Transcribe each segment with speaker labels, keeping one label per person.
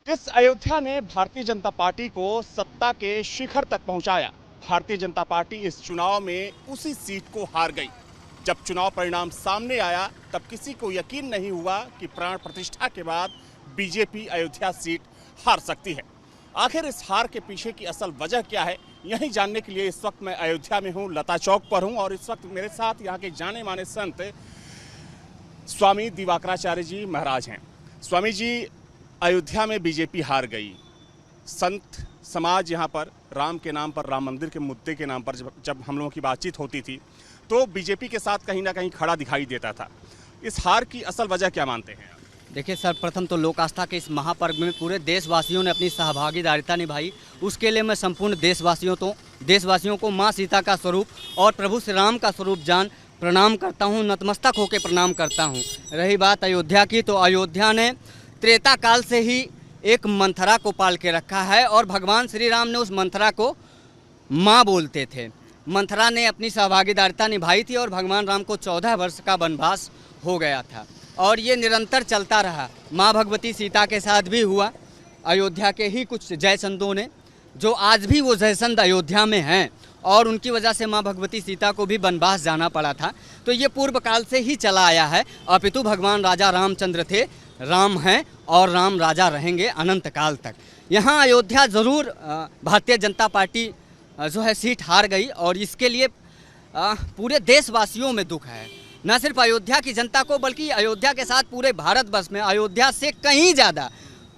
Speaker 1: किस अयोध्या ने भारतीय जनता पार्टी को सत्ता के शिखर तक पहुंचाया। भारतीय जनता पार्टी इस चुनाव में उसी सीट को हार गई। जब चुनाव परिणाम सामने आया तब किसी को यकीन नहीं हुआ कि प्राण प्रतिष्ठा के बाद बीजेपी अयोध्या सीट हार सकती है। आखिर इस हार के पीछे की असल वजह क्या है, यही जानने के लिए इस वक्त मैं अयोध्या में हूं, लता चौक पर हूं और इस वक्त मेरे साथ यहाँ के जाने माने संत स्वामी दिवाकराचार्य जी महाराज हैं। स्वामी जी, अयोध्या में बीजेपी हार गई। संत समाज यहाँ पर राम के नाम पर, राम मंदिर के मुद्दे के नाम पर जब हम लोगों की बातचीत होती थी तो बीजेपी के साथ कहीं ना कहीं खड़ा दिखाई देता था। इस हार की असल वजह क्या मानते हैं?
Speaker 2: देखिए, सर्वप्रथम तो लोक आस्था के इस महापर्व में पूरे देशवासियों ने अपनी सहभागीदारिता निभाई। उसके लिए मैं संपूर्ण देशवासियों को माँ सीता का स्वरूप और प्रभु श्री राम का स्वरूप जान प्रणाम करता हूँ, नतमस्तक होकर प्रणाम करता हूँ। रही बात अयोध्या की, तो अयोध्या ने त्रेता काल से ही एक मंथरा को पाल के रखा है और भगवान श्री राम ने उस मंथरा को माँ बोलते थे। मंथरा ने अपनी सहभागीदारिता निभाई थी और भगवान राम को 14 वर्ष का वनवास हो गया था और ये निरंतर चलता रहा। माँ भगवती सीता के साथ भी हुआ। अयोध्या के ही कुछ जयचंदों ने, जो आज भी वो जयचंद अयोध्या में हैं और उनकी वजह से माँ भगवती सीता को भी वनवास जाना पड़ा था। तो ये पूर्व काल से ही चला आया है। अपितु भगवान राजा रामचंद्र थे, राम हैं और राम राजा रहेंगे अनंत काल तक। यहाँ अयोध्या ज़रूर भारतीय जनता पार्टी जो है सीट हार गई और इसके लिए पूरे देशवासियों में दुख है। न सिर्फ अयोध्या की जनता को बल्कि अयोध्या के साथ पूरे भारतवर्ष में, अयोध्या से कहीं ज़्यादा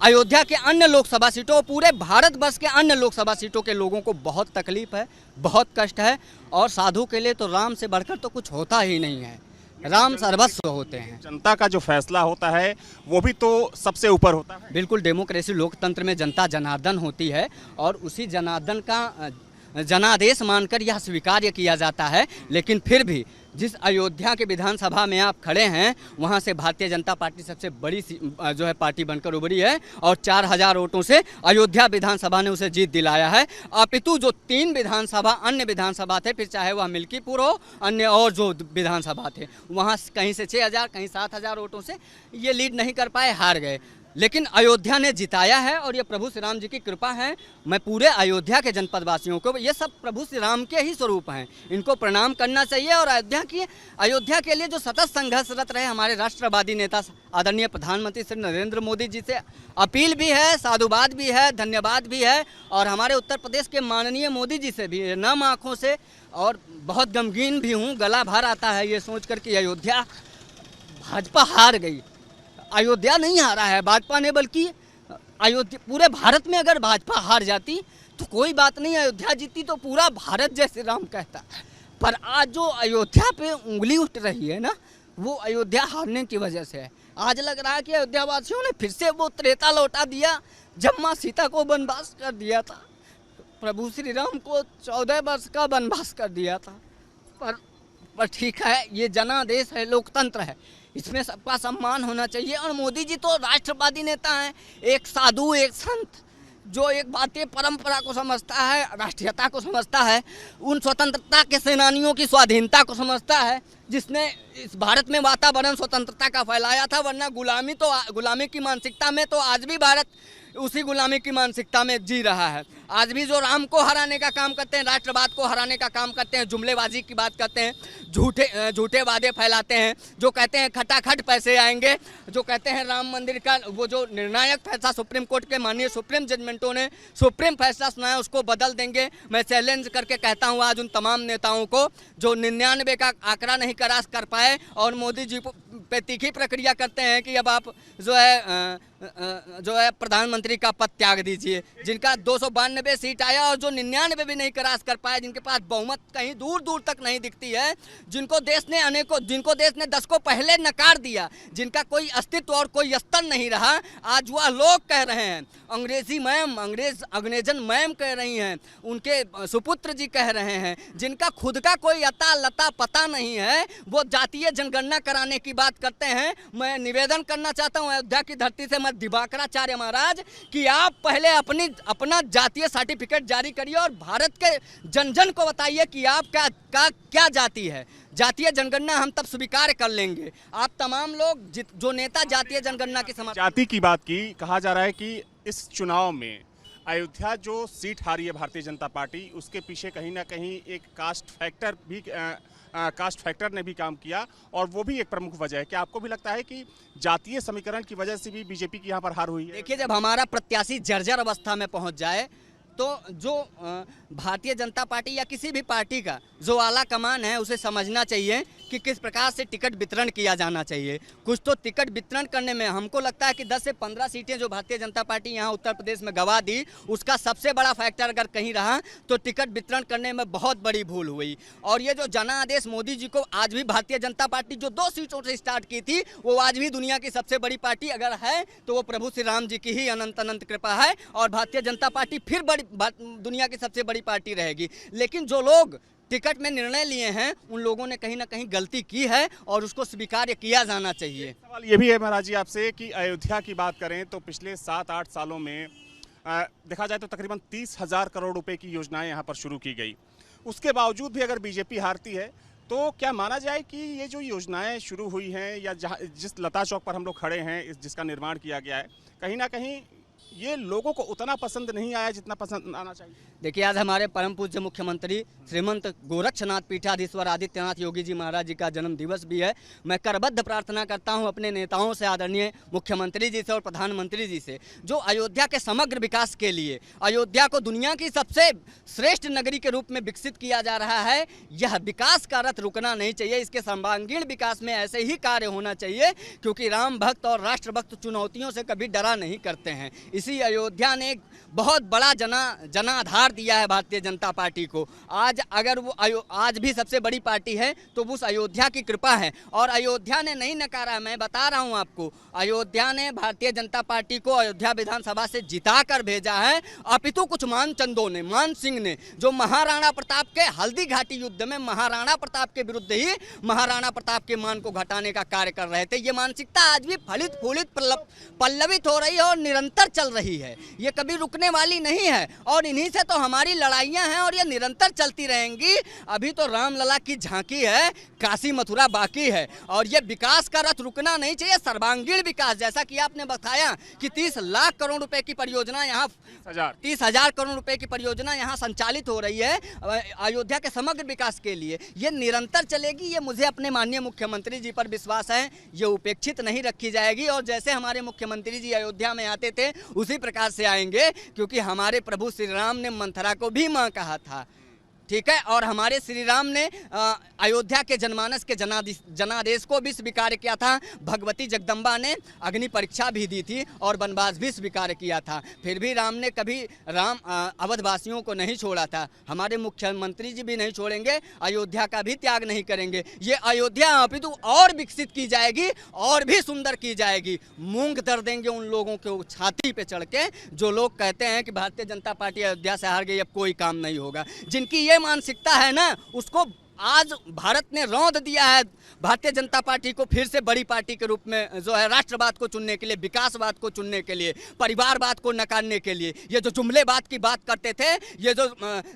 Speaker 2: अयोध्या के अन्य लोकसभा सीटों, पूरे भारतवर्ष के अन्य लोकसभा सीटों के लोगों को बहुत तकलीफ है, बहुत कष्ट है। और साधु के लिए तो राम से बढ़कर तो कुछ होता ही नहीं है। राम सर्वस्व होते हैं।
Speaker 1: जनता का जो फैसला होता है वो भी तो सबसे ऊपर होता है।
Speaker 2: बिल्कुल, डेमोक्रेसी लोकतंत्र में जनता जनार्दन होती है और उसी जनार्दन का जनादेश मानकर यह स्वीकार्य किया जाता है। लेकिन फिर भी जिस अयोध्या के विधानसभा में आप खड़े हैं वहां से भारतीय जनता पार्टी सबसे बड़ी जो है पार्टी बनकर उभरी है और 4000 वोटों से अयोध्या विधानसभा ने उसे जीत दिलाया है। अपितु जो 3 विधानसभा अन्य विधानसभा थे, फिर चाहे वह मिल्कीपुर हो, अन्य और जो विधानसभा थे, वहाँ कहीं से 6000 कहीं 7000 वोटों से ये लीड नहीं कर पाए, हार गए। लेकिन अयोध्या ने जिताया है और ये प्रभु श्री राम जी की कृपा है। मैं पूरे अयोध्या के जनपद वासियों को, ये सब प्रभु श्री राम के ही स्वरूप हैं, इनको प्रणाम करना चाहिए। और अयोध्या के लिए जो सतत संघर्षरत रहे हमारे राष्ट्रवादी नेता आदरणीय प्रधानमंत्री श्री नरेंद्र मोदी जी से अपील भी है, साधुवाद भी है, धन्यवाद भी है। और हमारे उत्तर प्रदेश के माननीय मोदी जी से भी नम आँखों से और बहुत गमगीन भी हूँ, गला भर आता है ये सोच कर कि अयोध्या भाजपा हार गई। अयोध्या नहीं हारा है भाजपा ने, बल्कि अयोध्या पूरे भारत में अगर भाजपा हार जाती तो कोई बात नहीं, अयोध्या जीती तो पूरा भारत जय श्री राम कहता। पर आज जो अयोध्या पे उंगली उठ रही है ना, वो अयोध्या हारने की वजह से है। आज लग रहा है कि अयोध्या वासियों ने फिर से वो त्रेता लौटा दिया जब माँ सीता को वनवास कर दिया था, प्रभु श्री राम को 14 वर्ष का वनवास कर दिया था। पर ठीक है, ये जनादेश है, लोकतंत्र है, इसमें सबका सम्मान होना चाहिए। और मोदी जी तो राष्ट्रवादी नेता हैं, एक साधु, एक संत, जो एक भारतीय परंपरा को समझता है, राष्ट्रीयता को समझता है, उन स्वतंत्रता के सेनानियों की स्वाधीनता को समझता है, जिसने इस भारत में वातावरण स्वतंत्रता का फैलाया था। वरना गुलामी की मानसिकता में तो आज भी भारत उसी गुलामी की मानसिकता में जी रहा है। आज भी जो राम को हराने का काम करते हैं, राष्ट्रवाद को हराने का काम करते हैं, जुमलेबाजी की बात करते हैं, झूठे वादे फैलाते हैं, जो कहते हैं खटाखट पैसे आएंगे, जो कहते हैं राम मंदिर का वो जो निर्णायक फैसला सुप्रीम कोर्ट के माननीय सुप्रीम जजमेंटों ने सुप्रीम फैसला सुनाया उसको बदल देंगे। मैं चैलेंज करके कहता हूँ आज उन तमाम नेताओं को जो 99 का आंकड़ा नहीं क्रॉस कर पाए और मोदी जी पे तीखी प्रक्रिया करते हैं कि अब आप जो है प्रधानमंत्री का पद त्याग दीजिए, जिनका 292 सीट आया और जो 99 भी नहीं क्रॉस कर पाए, जिनके पास बहुमत कहीं दूर दूर तक नहीं दिखती है, जिनको देश ने 10 को पहले नकार दिया, जिनका कोई अस्तित्व और कोई स्तर नहीं रहा, आज वह लोग कह रहे हैं, अंग्रेजन मैम कह रही हैं, उनके सुपुत्र जी कह रहे हैं, जिनका खुद का कोई अता लता पता नहीं है, वो जातीय जनगणना कराने की बात करते हैं। मैं निवेदन करना चाहता हूँ, अयोध्या की धरती से मत दिवाकराचार्य महाराज कि आप पहले अपना जातीय सर्टिफिकेट जारी करिए और भारत के जन जन को बताइए कि आप क्या जाति है। जातीय जनगणना हम तब स्वीकार कर लेंगे। आप तमाम लोग जो नेता जातीय जनगणना की
Speaker 1: जाति की बात की, कहा जा रहा है कि इस चुनाव में अयोध्या जो सीट हारी है भारतीय जनता पार्टी, उसके पीछे कहीं ना कहीं एक कास्ट फैक्टर ने भी काम किया और वो भी एक प्रमुख वजह है। क्या आपको भी लगता है कि जातीय समीकरण की वजह से भी बीजेपी की यहाँ पर हार हुई है?
Speaker 2: देखिए, जब हमारा प्रत्याशी जर्जर अवस्था में पहुंच जाए तो जो भारतीय जनता पार्टी या किसी भी पार्टी का जो आला कमान है उसे समझना चाहिए कि किस प्रकार से टिकट वितरण किया जाना चाहिए। कुछ तो टिकट वितरण करने में हमको लगता है कि 10 से 15 सीटें जो भारतीय जनता पार्टी यहाँ उत्तर प्रदेश में गंवा दी, उसका सबसे बड़ा फैक्टर अगर कहीं रहा तो टिकट वितरण करने में बहुत बड़ी भूल हुई। और ये जो जनादेश मोदी जी को आज भी भारतीय जनता पार्टी जो 2 सीटों से स्टार्ट की थी, वो आज भी दुनिया की सबसे बड़ी पार्टी अगर है तो वो प्रभु श्री राम जी की ही अनंत अनंत कृपा है और भारतीय जनता पार्टी फिर दुनिया की सबसे बड़ी पार्टी रहेगी। लेकिन जो लोग टिकट में निर्णय लिए हैं उन लोगों ने कहीं ना कहीं गलती की है और उसको स्वीकार किया जाना चाहिए।
Speaker 1: सवाल ये भी है महाराज जी आपसे कि अयोध्या की बात करें तो पिछले 7-8 सालों में देखा जाए तो तकरीबन 30,000 करोड़ रुपए की योजनाएं यहाँ पर शुरू की गई। उसके बावजूद भी अगर बीजेपी हारती है तो क्या माना जाए कि ये जो योजनाएं शुरू हुई हैं या जिस लता चौक पर हम लोग खड़े हैं, जिसका निर्माण किया गया है, कहीं ना कहीं ये लोगों को उतना पसंद नहीं आया जितना पसंद आना चाहिए?
Speaker 2: देखिए, आज हमारे परम पूज्य मुख्यमंत्री श्रीमंत गोरक्षनाथ पीठाधीश्वर आदित्यनाथ योगी जी महाराज जी का जन्म दिवस भी है। मैं करबद्ध प्रार्थना करता हूं अपने नेताओं से, आदरणीय मुख्यमंत्री जी से और प्रधानमंत्री जी से, जो अयोध्या के समग्र विकास के लिए अयोध्या को दुनिया की सबसे श्रेष्ठ नगरी के रूप में विकसित किया जा रहा है। यह विकास का रथ रुकना नहीं चाहिए। इसके सर्वांगीण विकास में ऐसे ही कार्य होना चाहिए, क्योंकि राम भक्त और राष्ट्र भक्त चुनौतियों से कभी डरा नहीं करते हैं। इसी अयोध्या ने एक बहुत बड़ा जनाधार दिया है भारतीय जनता पार्टी को। आज अगर वो आज भी सबसे बड़ी पार्टी है तो उस अयोध्या की कृपा है और अयोध्या ने नहीं नकारा। मैं बता रहा हूं आपको, अयोध्या ने भारतीय जनता पार्टी को अयोध्या विधानसभा से जिता कर भेजा है। अपितु कुछ मान सिंह ने जो महाराणा प्रताप के हल्दी घाटी युद्ध में महाराणा प्रताप के विरुद्ध ही महाराणा प्रताप के मान को घटाने का कार्य कर रहे थे। ये मानसिकता आज भी फलित फूलित पल्लवित हो रही है और निरंतर चल रही है। ये कभी रुकने वाली नहीं है और इन्हीं से तो हमारी लड़ाइयां हैं और ये निरंतर चलती रहेंगी। अभी तो रामलला की झांकी है, काशी मथुरा बाकी है और ये विकास का रथ रुकना नहीं चाहिए। सर्वांगीण विकास, जैसा कि आपने बताया कि 30 लाख करोड़ रुपए की परियोजना यहाँ 30,000 करोड़ रुपए की परियोजना यहाँ संचालित हो रही है अयोध्या के समग्र विकास के लिए। ये निरंतर चलेगी। ये मुझे अपने माननीय मुख्यमंत्री जी पर विश्वास है, ये उपेक्षित नहीं रखी जाएगी और जैसे हमारे मुख्यमंत्री जी अयोध्या में आते थे उसी प्रकार से आएंगे, क्योंकि हमारे प्रभु श्री राम ने मंथरा को भी मां कहा था, ठीक है। और हमारे श्री राम ने अयोध्या के जनमानस के जनादेश को भी स्वीकार किया था। भगवती जगदम्बा ने अग्नि परीक्षा भी दी थी और वनवास भी स्वीकार किया था। फिर भी राम ने कभी अवधवासियों को नहीं छोड़ा था। हमारे मुख्यमंत्री जी भी नहीं छोड़ेंगे, अयोध्या का भी त्याग नहीं करेंगे। ये अयोध्या अपितु और विकसित की जाएगी और भी सुंदर की जाएगी। मूंग दर देंगे उन लोगों के छाती पे चढ़ के जो लोग कहते हैं कि भारतीय जनता पार्टी अयोध्या से हार गई, अब कोई काम नहीं होगा। जिनकी मानसिकता है ना, उसको आज भारत ने रौंद दिया है भारतीय जनता पार्टी को फिर से बड़ी पार्टी के रूप में, जो है राष्ट्रवाद को चुनने के लिए, विकासवाद को चुनने के लिए, परिवारवाद को नकारने के लिए। ये जो जुमलेबाद की बात करते थे, ये जो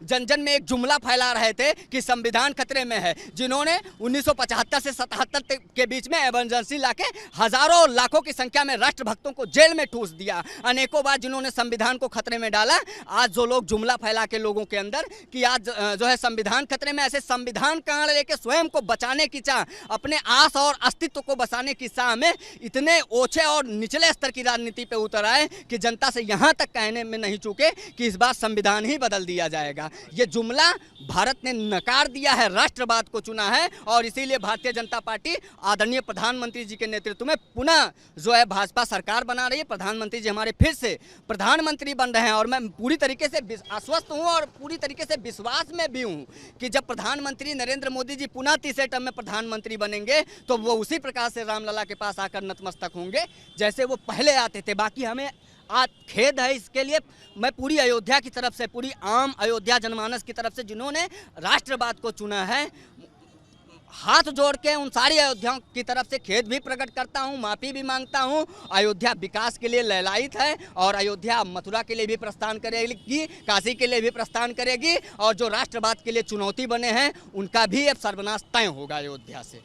Speaker 2: जन जन में एक जुमला फैला रहे थे कि संविधान खतरे में है, जिन्होंने 1975 से 77 के बीच में इमरजेंसी लाके हजारों लाखों की संख्या में राष्ट्रभक्तों को जेल में ठूस दिया, अनेकों बार जिन्होंने संविधान को खतरे में डाला। आज जो लोग जुमला फैला के लोगों के अंदर कि आज जो है संविधान खतरे में, ऐसे संविधान कांड लेके स्वयं को बचाने की चाह, अपने आस और अस्तित्व को बचाने की चाह में इतने ओछे और निचले स्तर की राजनीति पे उतर आए कि जनता से यहां तक कहने में नहीं चूके कि इस बार संविधान ही बदल दिया जाएगा। ये जुमला भारत ने नकार दिया है, राष्ट्रवाद को चुना है और इसीलिए भारतीय जनता पार्टी आदरणीय प्रधानमंत्री जी के नेतृत्व में पुनः जो है भाजपा सरकार बना रही है। प्रधानमंत्री जी हमारे फिर से प्रधानमंत्री बन रहे हैं और मैं पूरी तरीके से आश्वस्त हूं और पूरी तरीके से विश्वास में भी हूं कि जब प्रधानमंत्री नरेंद्र मोदी जी पुनः तीसरे टर्म में प्रधानमंत्री बनेंगे तो वो उसी प्रकार से रामलला के पास आकर नतमस्तक होंगे जैसे वो पहले आते थे। बाकी हमें आज खेद है इसके लिए। मैं पूरी अयोध्या की तरफ से, पूरी आम अयोध्या जनमानस की तरफ से जिन्होंने राष्ट्रवाद को चुना है, हाथ जोड़ के उन सारी अयोध्याओं की तरफ से खेद भी प्रकट करता हूं, माफ़ी भी मांगता हूं। अयोध्या विकास के लिए ललायित है और अयोध्या मथुरा के लिए भी प्रस्थान करेगी, काशी के लिए भी प्रस्थान करेगी और जो राष्ट्रवाद के लिए चुनौती बने हैं उनका भी अब सर्वनाश तय होगा अयोध्या से।